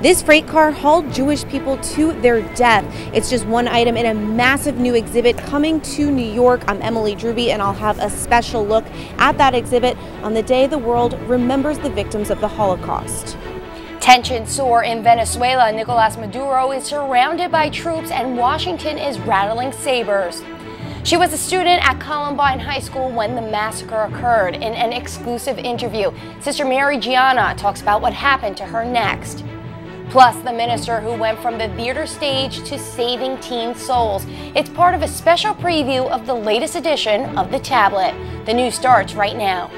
This freight car hauled Jewish people to their death. It's just one item in a massive new exhibit coming to New York. I'm Emily Druby, and I'll have a special look at that exhibit on the day the world remembers the victims of the Holocaust. Tensions soar in Venezuela. Nicolas Maduro is surrounded by troops and Washington is rattling sabers. She was a student at Columbine High School when the massacre occurred. In an exclusive interview, Sister Mary Gianna talks about what happened to her next. Plus, the minister who went from the theater stage to saving teen souls. It's part of a special preview of the latest edition of The Tablet. The news starts right now.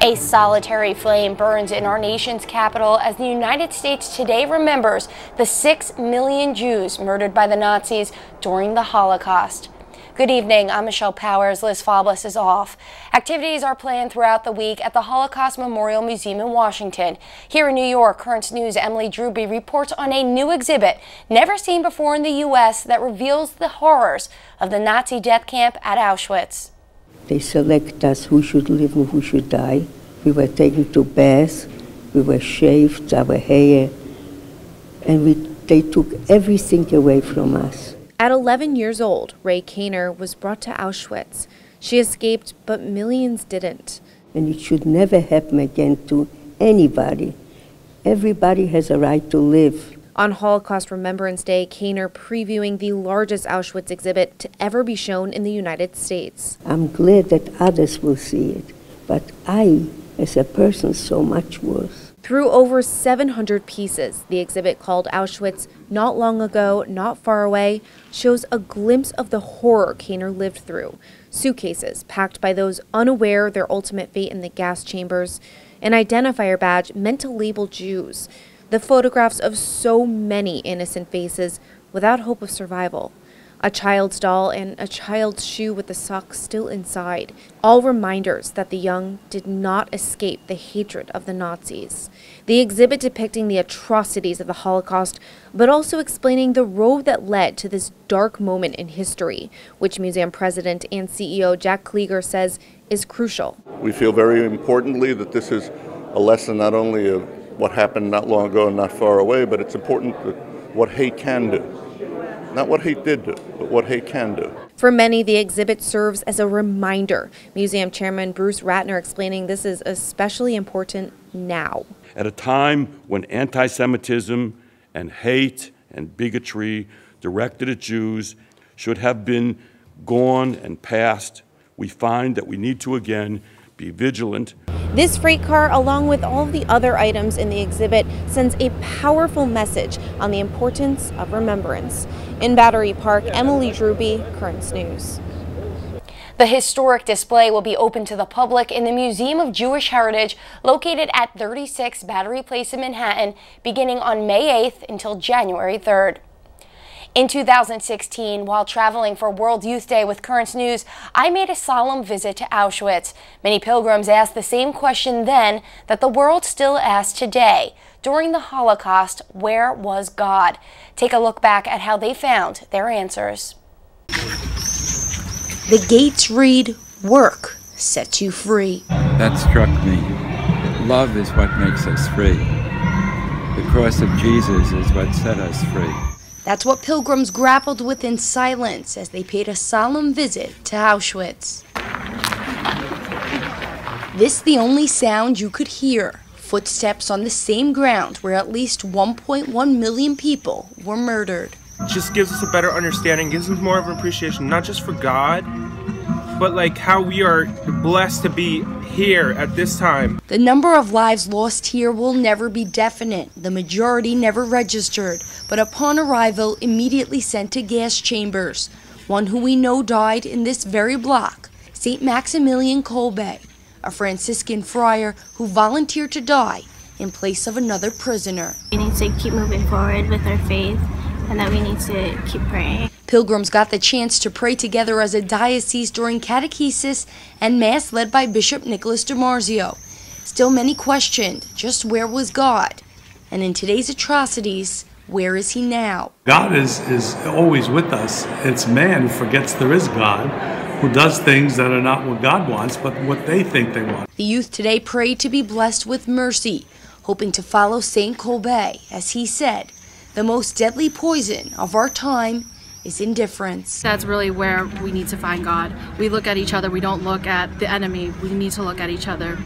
A solitary flame burns in our nation's capital as the United States today remembers the 6 million Jews murdered by the Nazis during the Holocaust. Good evening, I'm Michelle Powers. Liz Faublas is off. Activities are planned throughout the week at the Holocaust Memorial Museum in Washington. Here in New York, Currents News' Emily Druby reports on a new exhibit never seen before in the U.S. that reveals the horrors of the Nazi death camp at Auschwitz. They select us who should live and who should die. We were taken to baths, we were shaved, our hair, and they took everything away from us. At 11 years old, Ray Kaner was brought to Auschwitz. She escaped, but millions didn't. And it should never happen again to anybody. Everybody has a right to live. On Holocaust Remembrance Day, Kaner previewing the largest Auschwitz exhibit to ever be shown in the United States. I'm glad that others will see it, but I, as a person, so much worse. Through over 700 pieces, the exhibit called Auschwitz, Not Long Ago, Not Far Away, shows a glimpse of the horror Kaner lived through. Suitcases packed by those unaware their ultimate fate in the gas chambers, an identifier badge meant to label Jews, the photographs of so many innocent faces without hope of survival, a child's doll and a child's shoe with the sock still inside, all reminders that the young did not escape the hatred of the Nazis. The exhibit depicting the atrocities of the Holocaust, but also explaining the road that led to this dark moment in history, which museum president and CEO Jack Klieger says is crucial. We feel very importantly that this is a lesson not only of what happened not long ago and not far away, but it's important what hate can do. Not what hate did do, but what hate can do. For many, the exhibit serves as a reminder. Museum Chairman Bruce Ratner explaining this is especially important now. At a time when anti-Semitism and hate and bigotry directed at Jews should have been gone and past, we find that we need to again be vigilant. This freight car, along with all of the other items in the exhibit, sends a powerful message on the importance of remembrance. In Battery Park, Emily Druby, Currents News. The historic display will be open to the public in the Museum of Jewish Heritage, located at 36 Battery Place in Manhattan, beginning on May 8th until January 3rd. In 2016, while traveling for World Youth Day with Currents News, I made a solemn visit to Auschwitz. Many pilgrims asked the same question then that the world still asks today. During the Holocaust, where was God? Take a look back at how they found their answers. The gates read, "Work sets you free." That struck me. Love is what makes us free. The cross of Jesus is what set us free. That's what pilgrims grappled with in silence as they paid a solemn visit to Auschwitz. This the only sound you could hear. Footsteps on the same ground where at least 1.1 million people were murdered. It just gives us a better understanding, gives us more of an appreciation, not just for God, but like how we are blessed to be here at this time. The number of lives lost here will never be definite. The majority never registered, but upon arrival immediately sent to gas chambers. One who we know died in this very block, St. Maximilian Kolbe, a Franciscan friar who volunteered to die in place of another prisoner. We need to keep moving forward with our faith, and that we need to keep praying. Pilgrims got the chance to pray together as a diocese during catechesis and mass led by Bishop Nicholas DiMarzio. Still many questioned just where was God? And in today's atrocities, Where is he now? God is always with us. It's man who forgets there is God, who does things that are not what God wants, but what they think they want. The youth today prayed to be blessed with mercy, hoping to follow St. Colbert, as he said, the most deadly poison of our time is indifference. That's really where we need to find God. We look at each other, we don't look at the enemy, we need to look at each other.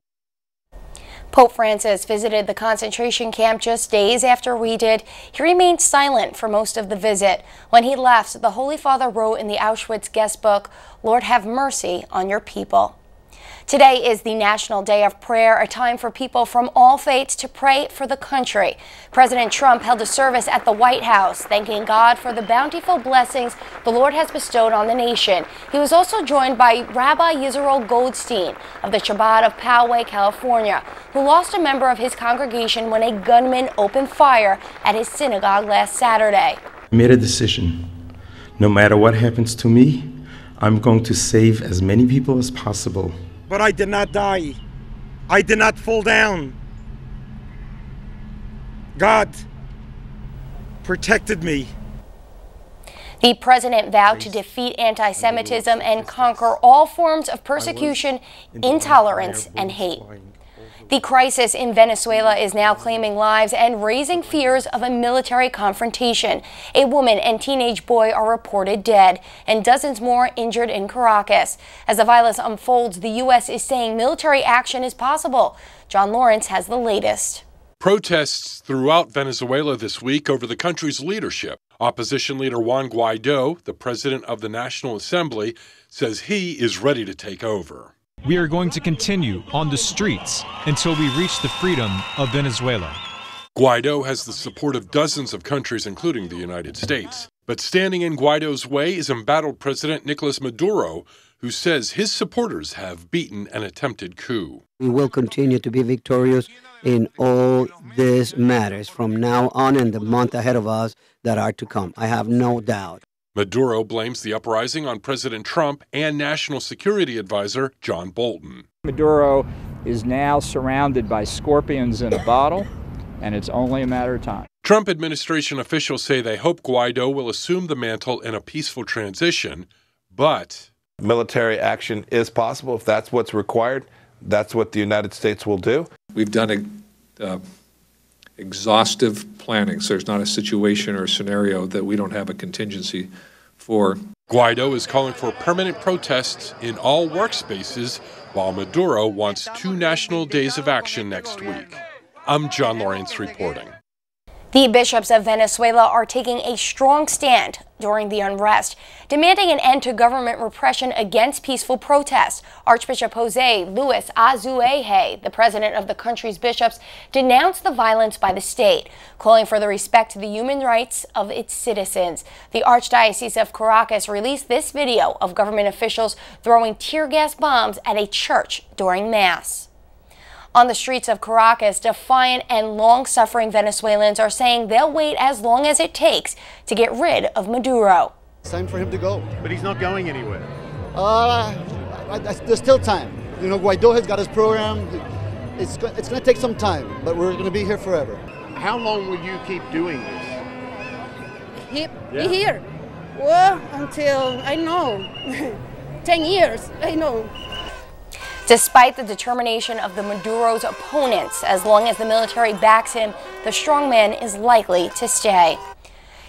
Pope Francis visited the concentration camp just days after we did. He remained silent for most of the visit. When he left, the Holy Father wrote in the Auschwitz guest book, "Lord, have mercy on your people." Today is the National Day of Prayer, a time for people from all faiths to pray for the country. President Trump held a service at the White House, thanking God for the bountiful blessings the Lord has bestowed on the nation. He was also joined by Rabbi Yisrael Goldstein of the Chabad of Poway, California, who lost a member of his congregation when a gunman opened fire at his synagogue last Saturday. I made a decision. No matter what happens to me, I'm going to save as many people as possible. But I did not die. I did not fall down. God protected me. The president vowed to defeat anti-Semitism and conquer all forms of persecution, intolerance, and hate. The crisis in Venezuela is now claiming lives and raising fears of a military confrontation. A woman and teenage boy are reported dead, and dozens more injured in Caracas. As the violence unfolds, the U.S. is saying military action is possible. John Lawrence has the latest. Protests throughout Venezuela this week over the country's leadership. Opposition leader Juan Guaido, the president of the National Assembly, says he is ready to take over. We are going to continue on the streets until we reach the freedom of Venezuela. Guaido has the support of dozens of countries, including the United States. But standing in Guaido's way is embattled President Nicolas Maduro, who says his supporters have beaten an attempted coup. We will continue to be victorious in all these matters from now on and the month ahead of us that are to come. I have no doubt. Maduro blames the uprising on President Trump and National Security Advisor John Bolton. Maduro is now surrounded by scorpions in a bottle, and it's only a matter of time. Trump administration officials say they hope Guaido will assume the mantle in a peaceful transition, but military action is possible. If that's what's required, that's what the United States will do. We've done exhaustive planning, so there's not a situation or a scenario that we don't have a contingency for. Guaido is calling for permanent protests in all workspaces, while Maduro wants 2 national days of action next week. I'm John Lawrence reporting. The bishops of Venezuela are taking a strong stand during the unrest, demanding an end to government repression against peaceful protests. Archbishop Jose Luis Azueje, the president of the country's bishops, denounced the violence by the state, calling for the respect to the human rights of its citizens. The Archdiocese of Caracas released this video of government officials throwing tear gas bombs at a church during Mass. On the streets of Caracas, defiant and long-suffering Venezuelans are saying they'll wait as long as it takes to get rid of Maduro. It's time for him to go. But he's not going anywhere. There's still time. You know, Guaido has got his program. It's going to take some time, but we're going to be here forever. How long will you keep doing this? Be here. Well, until, I know, 10 years, I know. Despite the determination of the Maduro's opponents, as long as the military backs him, the strongman is likely to stay.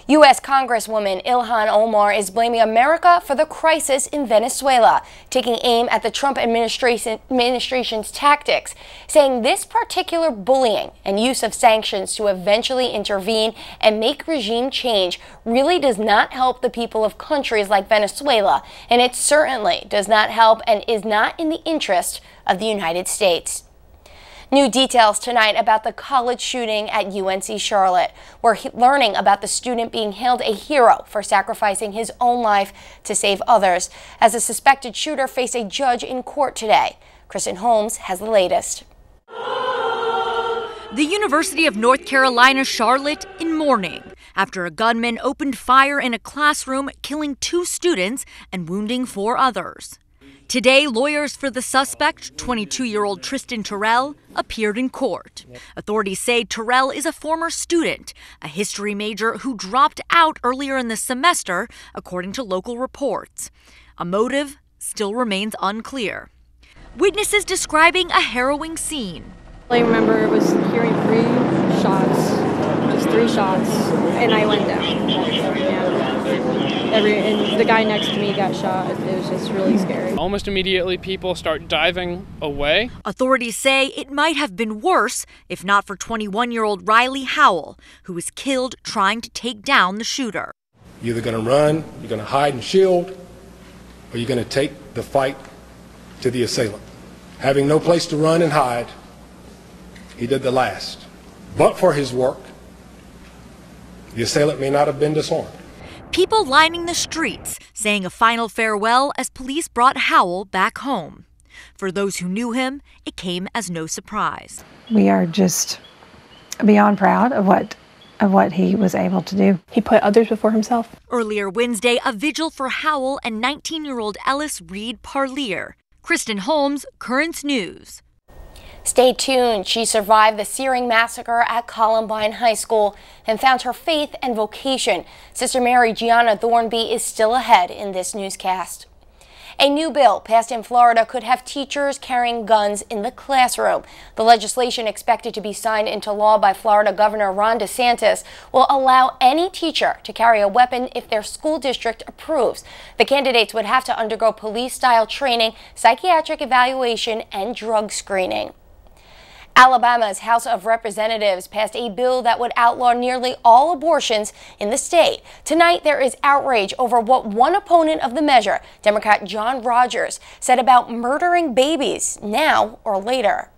U.S. Congresswoman Ilhan Omar is blaming America for the crisis in Venezuela, taking aim at the Trump administration's tactics, saying this particular bullying and use of sanctions to eventually intervene and make regime change really does not help the people of countries like Venezuela, and it certainly does not help and is not in the interest of the United States. New details tonight about the college shooting at UNC Charlotte. We're learning about the student being hailed a hero for sacrificing his own life to save others, as the suspected shooter faced a judge in court today. Kristen Holmes has the latest. The University of North Carolina, Charlotte, in mourning after a gunman opened fire in a classroom, killing 2 students and wounding 4 others. Today, lawyers for the suspect, 22-year-old Tristan Terrell, appeared in court. Authorities say Terrell is a former student, a history major who dropped out earlier in the semester, according to local reports. A motive still remains unclear. Witnesses describing a harrowing scene. I remember it was hearing 3 shots, just 3 shots, and I went down. And the guy next to me got shot. It was just really scary. Almost immediately, people start diving away. Authorities say it might have been worse if not for 21-year-old Riley Howell, who was killed trying to take down the shooter. You're either going to run, you're going to hide and shield, or you're going to take the fight to the assailant. Having no place to run and hide, he did the last. But for his work, the assailant may not have been disarmed. People lining the streets saying a final farewell as police brought Howell back home. For those who knew him, it came as no surprise. We are just beyond proud of what he was able to do. He put others before himself. Earlier Wednesday, a vigil for Howell and 19-year-old Ellis Reed Parlier. Kristen Holmes, Currents News. Stay tuned. She survived the searing massacre at Columbine High School and found her faith and vocation. Sister Mary Gianna Thornby is still ahead in this newscast. A new bill passed in Florida could have teachers carrying guns in the classroom. The legislation, expected to be signed into law by Florida Governor Ron DeSantis, will allow any teacher to carry a weapon if their school district approves. The candidates would have to undergo police-style training, psychiatric evaluation, and drug screening. Alabama's House of Representatives passed a bill that would outlaw nearly all abortions in the state. Tonight, there is outrage over what one opponent of the measure, Democrat John Rogers, said about murdering babies now or later.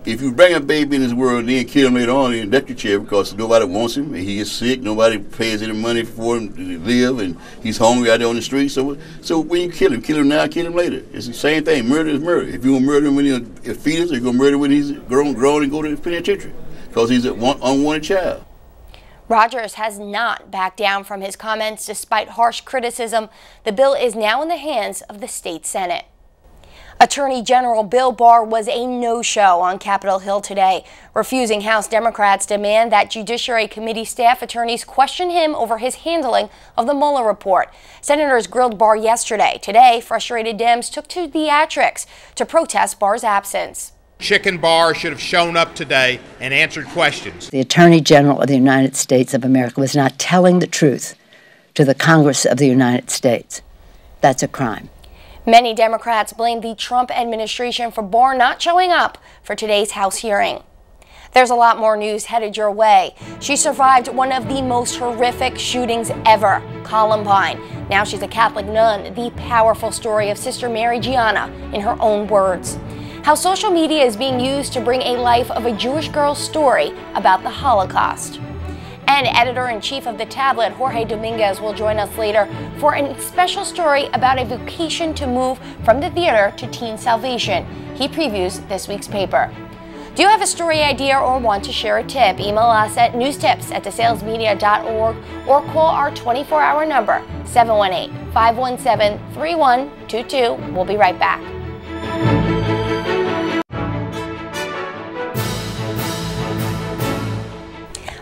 If you bring a baby in this world and then kill him later on, that's your chair because nobody wants him, and he gets sick, nobody pays any money for him to live, and he's hungry out there on the street. So when you kill him now, kill him later. It's the same thing. Murder is murder. If you're going to murder him when he's a fetus, or you're going to murder him when he's grown and go to the penitentiary because he's an unwanted child. Rogers has not backed down from his comments despite harsh criticism. The bill is now in the hands of the state Senate. Attorney General Bill Barr was a no-show on Capitol Hill today, refusing House Democrats' demand that Judiciary Committee staff attorneys question him over his handling of the Mueller report. Senators grilled Barr yesterday. Today, frustrated Dems took to theatrics to protest Barr's absence. Chicken Barr should have shown up today and answered questions. The Attorney General of the United States of America was not telling the truth to the Congress of the United States. That's a crime. Many Democrats blame the Trump administration for Barr not showing up for today's House hearing. There's a lot more news headed your way. She survived one of the most horrific shootings ever, Columbine. Now she's a Catholic nun, the powerful story of Sister Mary Gianna in her own words. How social media is being used to bring a life of a Jewish girl's story about the Holocaust. And editor-in-chief of the tablet, Jorge Dominguez, will join us later for a special story about a vocation to move from the theater to teen salvation. He previews this week's paper. Do you have a story idea or want to share a tip? Email us at newstips@desalesmedia.org or call our 24-hour number, 718-517-3122. We'll be right back.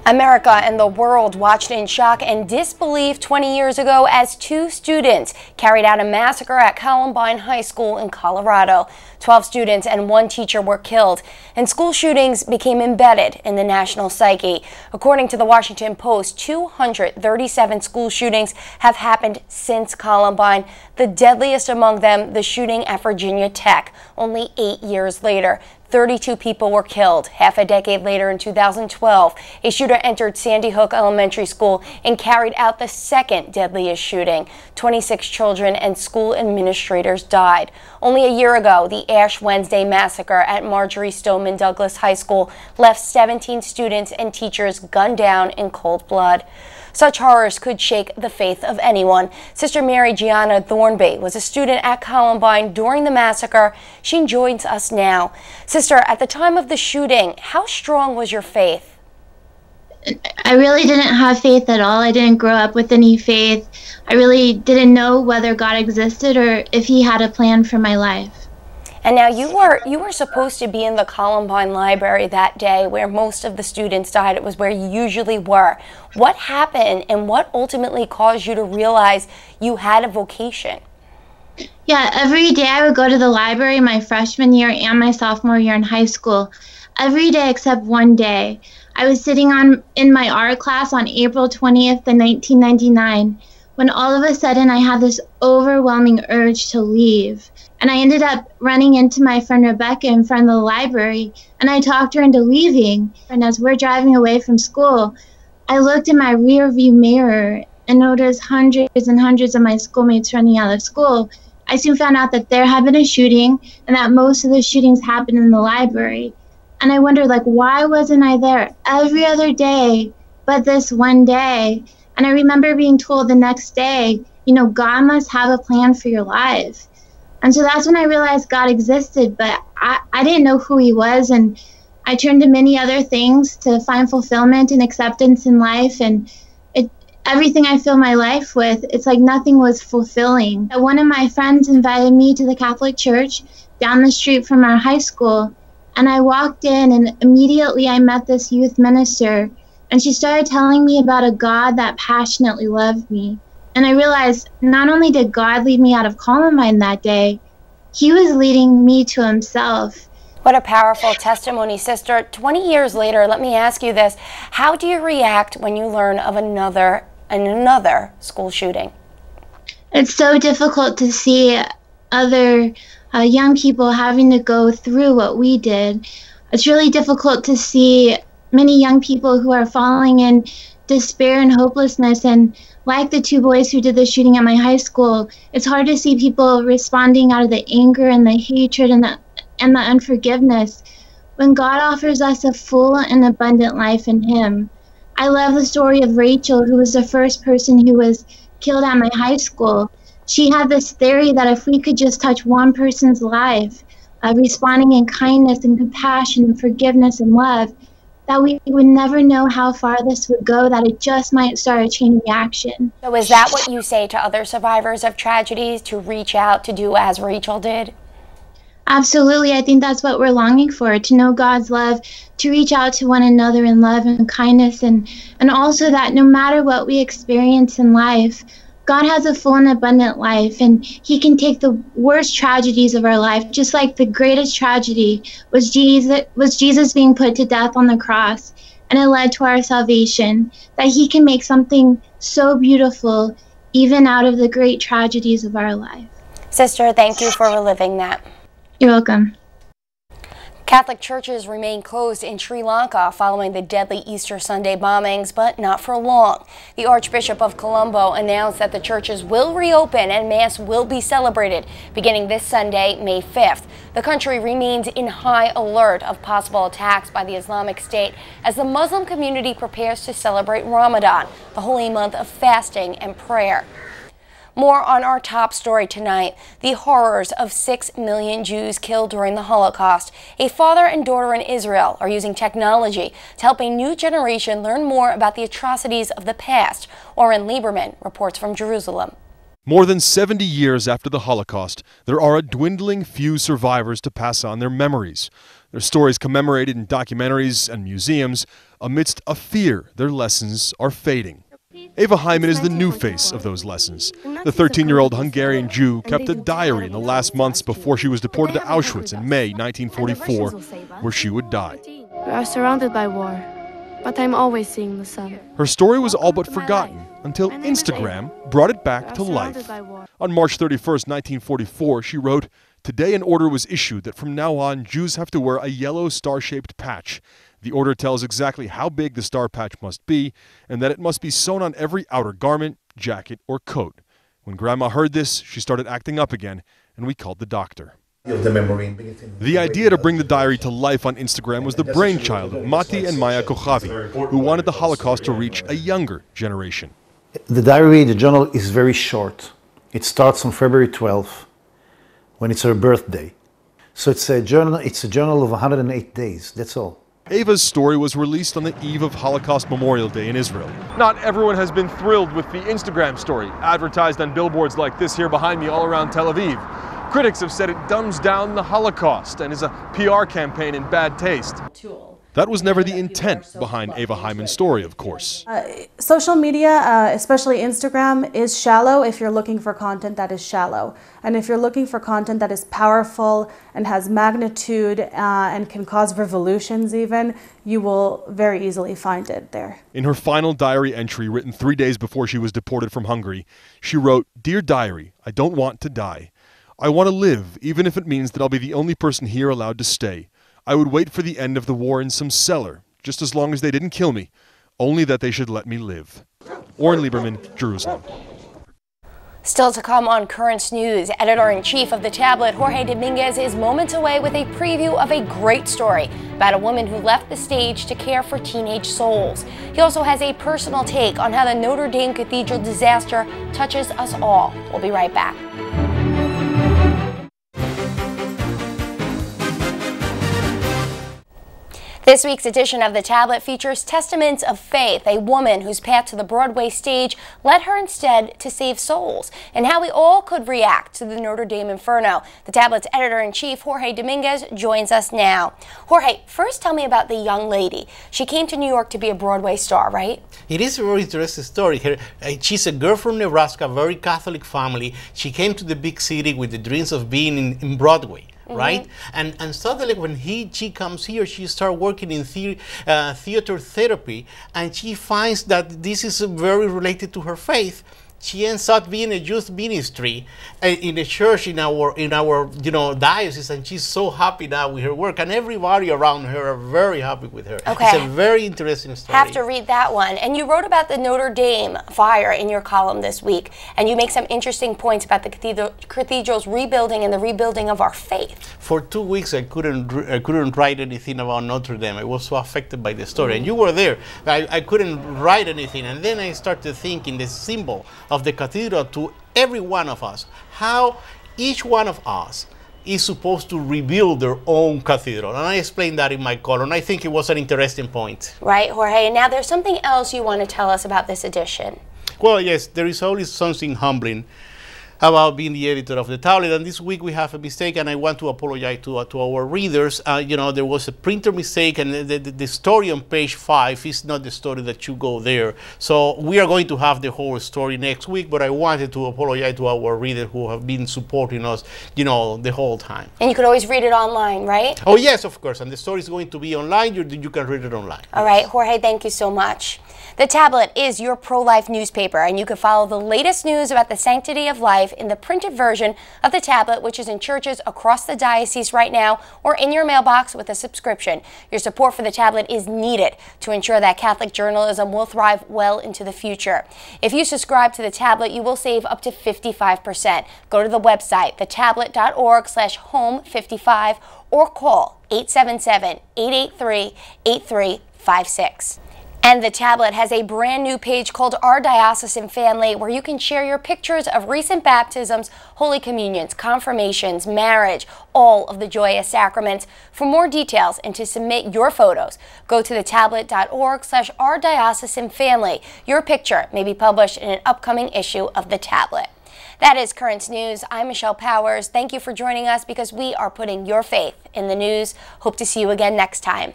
America and the world watched in shock and disbelief 20 years ago as 2 students carried out a massacre at Columbine High School in Colorado. 12 students and 1 teacher were killed, and school shootings became embedded in the national psyche. According to the Washington Post, 237 school shootings have happened since Columbine, the deadliest among them the shooting at Virginia Tech, only 8 years later. 32 people were killed. Half a decade later, in 2012, a shooter entered Sandy Hook Elementary School and carried out the second deadliest shooting. 26 children and school administrators died. Only a year ago, the Ash Wednesday massacre at Marjorie Stoneman Douglas High School left 17 students and teachers gunned down in cold blood. Such horrors could shake the faith of anyone. Sister Mary Gianna Thornby was a student at Columbine during the massacre. She joins us now. Sister, at the time of the shooting, how strong was your faith? I really didn't have faith at all. I didn't grow up with any faith. I really didn't know whether God existed or if he had a plan for my life. And now you were supposed to be in the Columbine Library that day where most of the students died. It was where you usually were. What happened and what ultimately caused you to realize you had a vocation? Yeah, every day I would go to the library my freshman year and my sophomore year in high school. Every day except one day. I was sitting in my art class on April 20th, 1999, when all of a sudden I had this overwhelming urge to leave. And I ended up running into my friend Rebecca in front of the library, and I talked her into leaving. And as we're driving away from school, I looked in my rear view mirror and noticed hundreds and hundreds of my schoolmates running out of school. I soon found out that there had been a shooting and that most of the shootings happened in the library. And I wondered, like, why wasn't I there every other day but this one day? And I remember being told the next day, you know, God must have a plan for your life. And so that's when I realized God existed, but I didn't know who he was. And I turned to many other things to find fulfillment and acceptance in life. And everything I fill my life with, it's like nothing was fulfilling. One of my friends invited me to the Catholic Church down the street from our high school. And I walked in and immediately I met this youth minister. And she started telling me about a God that passionately loved me. And I realized not only did God lead me out of Columbine that day, he was leading me to himself. What a powerful testimony, sister. 20 years later, let me ask you this. How do you react when you learn of another school shooting? It's so difficult to see other young people having to go through what we did. It's really difficult to see many young people who are falling in despair and hopelessness. And like the two boys who did the shooting at my high school, it's hard to see people responding out of the anger and the hatred and the unforgiveness when God offers us a full and abundant life in him. I love the story of Rachel, who was the first person who was killed at my high school. She had this theory that if we could just touch one person's life, responding in kindness and compassion and forgiveness and love, that we would never know how far this would go, that it just might start a chain reaction. So is that what you say to other survivors of tragedies, to reach out, to do as Rachel did? Absolutely. I think that's what we're longing for, to know God's love, to reach out to one another in love and kindness, and also that no matter what we experience in life, God has a full and abundant life, and he can take the worst tragedies of our life, just like the greatest tragedy was Jesus being put to death on the cross, and it led to our salvation, that he can make something so beautiful even out of the great tragedies of our life. Sister, thank you for reliving that. You're welcome. Catholic churches remain closed in Sri Lanka following the deadly Easter Sunday bombings, but not for long. The Archbishop of Colombo announced that the churches will reopen and Mass will be celebrated beginning this Sunday, May 5th. The country remains in high alert of possible attacks by the Islamic State as the Muslim community prepares to celebrate Ramadan, the holy month of fasting and prayer. More on our top story tonight, the horrors of 6 million Jews killed during the Holocaust. A father and daughter in Israel are using technology to help a new generation learn more about the atrocities of the past. Oren Lieberman reports from Jerusalem. More than 70 years after the Holocaust, there are a dwindling few survivors to pass on their memories. Their stories commemorated in documentaries and museums amidst a fear their lessons are fading. Eva Hyman is the new face of those lessons. The 13-year-old Hungarian Jew kept a diary in the last months before she was deported to Auschwitz in May 1944, where she would die. We are surrounded by war, but I'm always seeing the sun. Her story was all but forgotten until Instagram brought it back to life. On March 31st, 1944, she wrote, "Today an order was issued that from now on Jews have to wear a yellow star-shaped patch. The order tells exactly how big the star patch must be and that it must be sewn on every outer garment, jacket, or coat." When Grandma heard this, she started acting up again, and we called the doctor. The idea to bring the diary to life on Instagram was the brainchild of Mati and Maya Kochavi, who wanted the Holocaust to reach a younger generation. The diary, the journal, is very short. It starts on February 12th, when it's her birthday. So it's a journal of 108 days, that's all. Ava's story was released on the eve of Holocaust Memorial Day in Israel. Not everyone has been thrilled with the Instagram story, advertised on billboards like this here behind me all around Tel Aviv. Critics have said it dumbs down the Holocaust and is a PR campaign in bad taste. That was never the intent behind Ava Hyman's story, of course. Social media, especially Instagram, is shallow if you're looking for content that is shallow. And if you're looking for content that is powerful and has magnitude and can cause revolutions even, you will very easily find it there. In her final diary entry written 3 days before she was deported from Hungary, she wrote, "Dear diary, I don't want to die. I want to live, even if it means that I'll be the only person here allowed to stay. I would wait for the end of the war in some cellar, just as long as they didn't kill me, only that they should let me live." Oren Lieberman, Jerusalem. Still to come on Currents News, editor-in-chief of The Tablet, Jorge Dominguez, is moments away with a preview of a great story about a woman who left the stage to care for teenage souls. He also has a personal take on how the Notre Dame Cathedral disaster touches us all. We'll be right back. This week's edition of The Tablet features Testaments of Faith, a woman whose path to the Broadway stage led her instead to save souls, and how we all could react to the Notre Dame Inferno. The Tablet's editor-in-chief, Jorge Dominguez, joins us now. Jorge, first tell me about the young lady. She came to New York to be a Broadway star, right? It is a very interesting story. She's a girl from Nebraska, very Catholic family. She came to the big city with the dreams of being in Broadway. Right? And suddenly when she comes here, she starts working in theater therapy, and she finds that this is very related to her faith. She ends up being a youth ministry in a church in our diocese, and she's so happy now with her work, and everybody around her are very happy with her. Okay. It's a very interesting story. Have to read that one. And you wrote about the Notre Dame fire in your column this week, and you make some interesting points about the cathedral's rebuilding and the rebuilding of our faith. For 2 weeks, I couldn't write anything about Notre Dame. I was so affected by the story, and you were there. I couldn't write anything, and then I started thinking the symbol of the cathedral to every one of us, how each one of us is supposed to rebuild their own cathedral. And I explained that in my column. I think it was an interesting point. Right, Jorge. And now there's something else you want to tell us about this edition. Well, yes, there is always something humbling about being the editor of The Tablet, and this week we have a mistake, and I want to apologize to our readers. There was a printer mistake, and the story on page 5 is not the story that you go there. So we are going to have the whole story next week, but I wanted to apologize to our readers who have been supporting us, the whole time. And you could always read it online, right? Oh, yes, of course, and the story is going to be online. You can read it online. All right, Jorge, thank you so much. The Tablet is your pro-life newspaper, and you can follow the latest news about the sanctity of life in the printed version of The Tablet, which is in churches across the diocese right now, or in your mailbox with a subscription. Your support for The Tablet is needed to ensure that Catholic journalism will thrive well into the future. If you subscribe to The Tablet, you will save up to 55%. Go to the website, thetablet.org/home55, or call 877-883-8356. And The Tablet has a brand new page called Our Diocesan Family, where you can share your pictures of recent baptisms, Holy Communions, confirmations, marriage, all of the joyous sacraments. For more details and to submit your photos, go to thetablet.org/ourdiocesanfamily. Your picture may be published in an upcoming issue of The Tablet. That is Currents News. I'm Michelle Powers. Thank you for joining us, because we are putting your faith in the news. Hope to see you again next time.